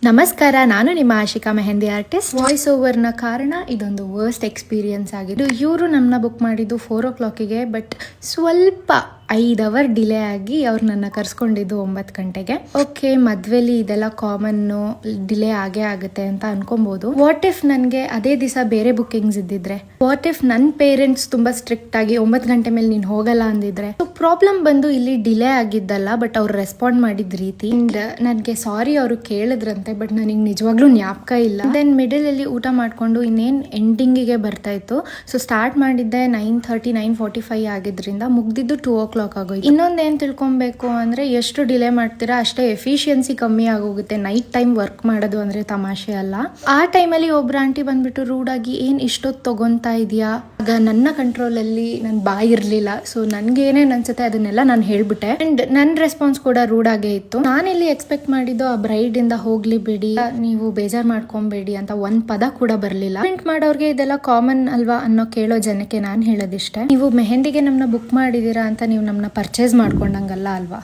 ನಮಸ್ಕಾರ, ನಾನು ನಿಮ್ಮ ಆಶಿಕಾ ಮೆಹಂದಿ ಆರ್ಟಿಸ್ಟ್. ವಾಯ್ಸ್ ಓವರ್ನ ಕಾರಣ ಇದೊಂದು ವರ್ಸ್ಟ್ ಎಕ್ಸ್ಪೀರಿಯನ್ಸ್ ಆಗಿದ್ದು. ಇವರು ನಮ್ಮನ್ನ ಬುಕ್ ಮಾಡಿದ್ದು 4 o'clockಗೆ, ಬಟ್ ಸ್ವಲ್ಪ 5 hour ಡಿಲೇ ಆಗಿ ಅವ್ರು ನನ್ನ ಕರ್ಸ್ಕೊಂಡಿದ್ದು 9 ಗಂಟೆಗೆ. ಓಕೆ, ಮದ್ವೆಲಿ ಇದೆಲ್ಲ ಕಾಮನ್ನು, ಡಿಲೇ ಆಗೇ ಆಗುತ್ತೆ ಅಂತ ಅನ್ಕೊಬಹುದು. ವಾಟ್ ಇಫ್ ನನಗೆ ಅದೇ ದಿವಸ ಬೇರೆ ಬುಕ್ಕಿಂಗ್ಸ್ ಇದ್ದಿದ್ರೆ? ವಾಟ್ ಇಫ್ ನನ್ನ ಪೇರೆಂಟ್ಸ್ ತುಂಬಾ ಸ್ಟ್ರಿಕ್ಟ್ ಆಗಿ 9 ಗಂಟೆ ಮೇಲೆ ನೀನು ಹೋಗಲ್ಲ ಅಂದಿದ್ರೆ? ಪ್ರಾಬ್ಲಮ್ ಬಂದು ಇಲ್ಲಿ ಡಿಲೇ ಆಗಿದ್ದಲ್ಲ, ಬಟ್ ಅವ್ರು ರೆಸ್ಪಾಂಡ್ ಮಾಡಿದ ರೀತಿ. ನನಗೆ ಸಾರಿ ಅವರು ಕೇಳಿದ್ರಂತೆ, ಬಟ್ ನನಗೆ ನಿಜವಾಗ್ಲೂ ಜ್ಞಾಪಕ ಇಲ್ಲ. ದೆನ್ ಮಿಡಲ್ ಅಲ್ಲಿ ಊಟ ಮಾಡ್ಕೊಂಡು ಇನ್ನೇನು ಎಂಡಿಂಗಿಗೆ ಬರ್ತಾ ಇತ್ತು. ಸೊ ಸ್ಟಾರ್ಟ್ ಮಾಡಿದ್ದೆ 9:30, 9:45 ಆಗಿದ್ರಿಂದ ಮುಗ್ದಿದ್ದು 2 o'clock ಆಗೋಯ್ತು. ಇನ್ನೊಂದೇನು ತಿಳ್ಕೊಬೇಕು ಅಂದ್ರೆ, ಎಷ್ಟು ಡಿಲೇ ಮಾಡ್ತೀರಾ ಅಷ್ಟೇ ಎಫಿಷಿಯನ್ಸಿ ಕಮ್ಮಿ ಆಗೋಗುತ್ತೆ. ನೈಟ್ ಟೈಮ್ ವರ್ಕ್ ಮಾಡೋದು ಅಂದ್ರೆ ತಮಾಷೆ ಅಲ್ಲ. ಆ ಟೈಮಲ್ಲಿ ಒಬ್ರು ಆಂಟಿ ಬಂದ್ಬಿಟ್ಟು ರೂಡ್ ಆಗಿ, ಏನ್ ಇಷ್ಟೊತ್ತು ತಗೊಂತಾ ಇದೆಯಾ? ಆಗ ನನ್ನ ಕಂಟ್ರೋಲಲ್ಲಿ ನನ್ನ ಬಾಯಿ ಇರಲಿಲ್ಲ. ಸೊ ನನ್ಗೆ ಏನೇನು ಅನ್ಸುತ್ತೆ ಅದನ್ನೆಲ್ಲ ನಾನು ಹೇಳ್ಬಿಟ್ಟೆ. ಅಂಡ್ ನನ್ನ ರೆಸ್ಪಾನ್ಸ್ ಕೂಡ ರೂಡ್ ಆಗೇ ಇತ್ತು. ನಾನಿಲ್ಲಿ ಎಕ್ಸ್ಪೆಕ್ಟ್ ಮಾಡಿದ್ದು ಆ ಬ್ರೈಡ್ ಇಂದ ಹೋಗ್ಲಿ ಬಿಡಿ, ನೀವು ಬೇಜಾರ್ ಮಾಡ್ಕೊಂಬೇಡಿ ಅಂತ ಒಂದ್ ಪದ ಕೂಡ ಬರ್ಲಿಲ್ಲ. ಪ್ರಿಂಟ್ ಮಾಡೋರ್ಗೆ ಇದೆಲ್ಲ ಕಾಮನ್ ಅಲ್ವಾ ಅನ್ನೋ ಕೇಳೋ ಜನಕ್ಕೆ ನಾನು ಹೇಳೋದಿಷ್ಟೇ, ನೀವು ಮೆಹಂದಿಗೆ ನಮ್ಮನ್ನ ಬುಕ್ ಮಾಡಿದೀರಾ ಅಂತ ನೀವು ನಮ್ಮನ್ನ ಪರ್ಚೇಸ್ ಮಾಡ್ಕೊಂಡಂಗಲ್ಲ ಅಲ್ವಾ.